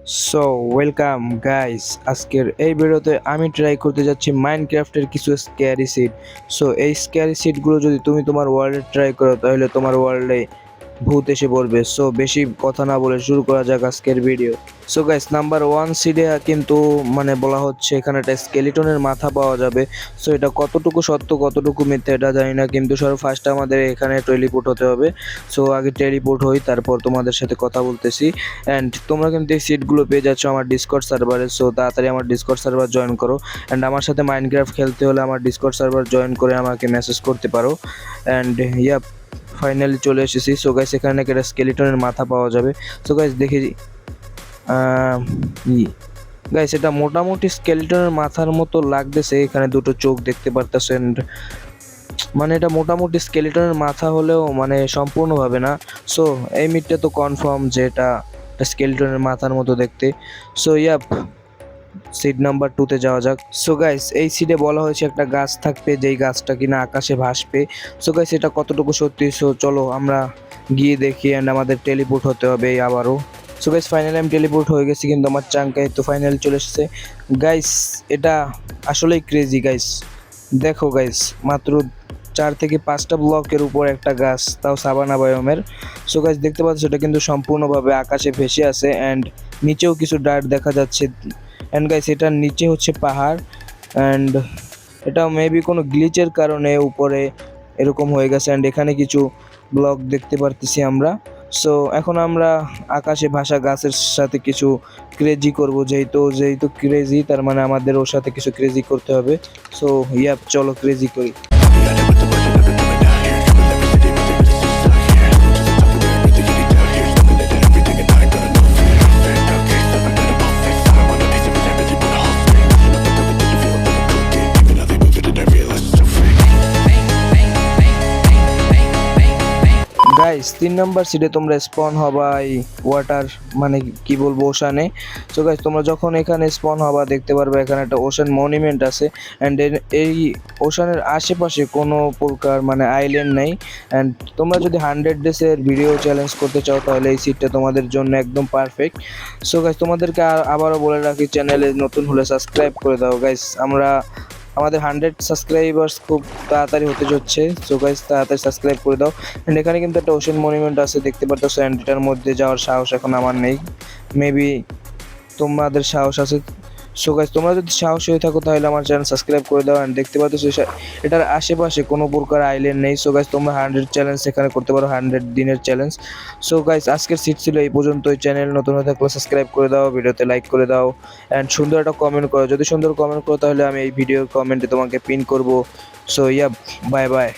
So welcome guys, আজকের এই ভিডিওতে আমি ট্রাই করতে যাচ্ছি মাইনক্রাফটের কিছু স্ক্যারি সিট। সো এই স্ক্যারি সিটগুলো যদি তুমি তোমার ওয়ার্ল্ডে ট্রাই করো তাহলে তোমার ওয়ার্ল্ডে ভূত এসে পড়বে। সো বেশি কথা না বলে শুরু করা যাক আজকের ভিডিও। সো গাইস, নাম্বার 1 সিডে কিন্তু বলা হচ্ছে এখানে একটা স্কেলিটনের মাথা পাওয়া যাবে। সো এটা কতটুকু সত্য কতটুকু মিথ্যা এটা জানি না, কিন্তু ফার্স্ট আমাদের এখানে টেলিপোর্ট হতে হবে। সো আগে টেলিপোর্ট হই, তারপর তোমাদের সাথে কথা বলতেছি। অ্যান্ড তোমরা কিন্তু এই সিটগুলো পেয়ে যাচ্ছ আমার ডিসকর্ড সার্ভারে। সো তাড়াতাড়ি আমার ডিসকর্ড সার্ভার জয়েন করো। অ্যান্ড আমার সাথে মাইনক্রাফট খেলতে হলে আমার ডিসকর্ড সার্ভার জয়েন করে আমাকে মেসেজ করতে পারো। অ্যান্ড ফাইনালি চলে এসেছি। সো গাইস, এখানে নাকি একটা স্কেলিটনের মাথা পাওয়া যাবে। সো গাইস দেখি, গাইস এটা মোটামুটি স্কেলিটনের মাথার মতো লাগতেছে। এখানে দুটো চোখ দেখতে পারতেছেন, এটা মোটামুটি স্কেলিটনের মাথা হলেও সম্পূর্ণভাবে না। সো এই মিটটা তো কনফার্ম যে এটা স্কেলিটনের মাথার মতো দেখতে। সো সিড নাম্বার 2 তে যাওয়া যাক। সো গাইস, এই সিডে বলা হয়েছে একটা গাছ থাকবে যেই গাছটা কিনা আকাশে ভাসবে। সো গাইস এটা কতটুকু সত্যি, সো চলো আমরা গিয়ে দেখি। অ্যান্ড আমাদের টেলিপোর্ট হতে হবে আবারও। সো গাইস ফাইনালি আমি টেলিপোর্ট হয়ে গেছি, কিন্তু আমার চাঙ্কাই তো ফাইনালি চলে এসেছে। গাইস এটা আসলেই ক্রেজি গাইস। দেখো গাইস, মাত্র 4 থেকে 5টা ব্লকের উপর একটা গাছ, তাও সাভানা বায়োমের। সো গাইস দেখতে পাচ্ছ এটা কিন্তু সম্পূর্ণভাবে আকাশে ভেসে আছে। অ্যান্ড নিচেও কিছু ডার্ট দেখা যাচ্ছে। অ্যান্ড গাইস এটার নিচে হচ্ছে পাহাড়। অ্যান্ড এটা মেবি কোনো গ্লিচের কারণে উপরে এরকম হয়ে গেছে। অ্যান্ড এখানে কিছু ব্লক দেখতে পারতেছি আমরা। সো এখন আমরা আকাশে ভাসা গাছের সাথে কিছু ক্রেজি করব, যেহেতু ক্রেজি তার মানে আমাদের ওর সাথে কিছু ক্রেজি করতে হবে। সো চলো ক্রেজি করি। গাইস 3 নাম্বার সিটে তোমরা স্পন হবাই ওয়াটার কি বলবো ওশানে। সো গাইস তোমরা যখন এখানে স্পন হবা দেখতে পারবে এখানে একটা ওশান মনুমেন্ট আছে। অ্যান্ড এই ওশানের আশেপাশে কোনো প্রকার আইল্যান্ড নেই। অ্যান্ড তোমরা যদি 100 ডেজের ভিডিও চ্যালেঞ্জ করতে চাও তাহলে এই সিটটা তোমাদের জন্য একদম পারফেক্ট। সো গাইস তোমাদেরকে আবারও বলে রাখি, চ্যানেলে নতুন হলে সাবস্ক্রাইব করে দাও গাইস। আমাদের 100 সাবস্ক্রাইবার্স খুব তাড়াতাড়ি হতে যাচ্ছে। সো গাইস তাড়াতাড়ি সাবস্ক্রাইব করে দাও। অ্যান্ড এখানে কিন্তু একটা ওশান মনুমেন্ট আছে দেখতে পাচ্ছ। অ্যান্ড এটার মধ্যে যাওয়ার সাহস এখন আমার নেই, মেবি তোমাদের সাহস আছে। সো গাইস তোমরা যদি সাহস হয়ে থাকো তাহলে আমার চ্যানেল সাবস্ক্রাইব করে দাও। অ্যান্ড দেখতে পাচ্ছ এটার আশেপাশে কোনো প্রকার আইল্যান্ড নেই। সো গাইস তোমরা 100 চ্যালেঞ্জ এখানে করতে পারো, 100 দিনের চ্যালেঞ্জ। সো গাইস আজকের সিট ছিল এই পর্যন্তই। চ্যানেল নতুন হয়ে থাকলে সাবস্ক্রাইব করে দাও, ভিডিওতে লাইক করে দাও। অ্যান্ড সুন্দর একটা কমেন্ট করো, যদি সুন্দর কমেন্ট করো তাহলে আমি এই ভিডিওর কমেন্টে তোমাকে পিন করব। So bye bye.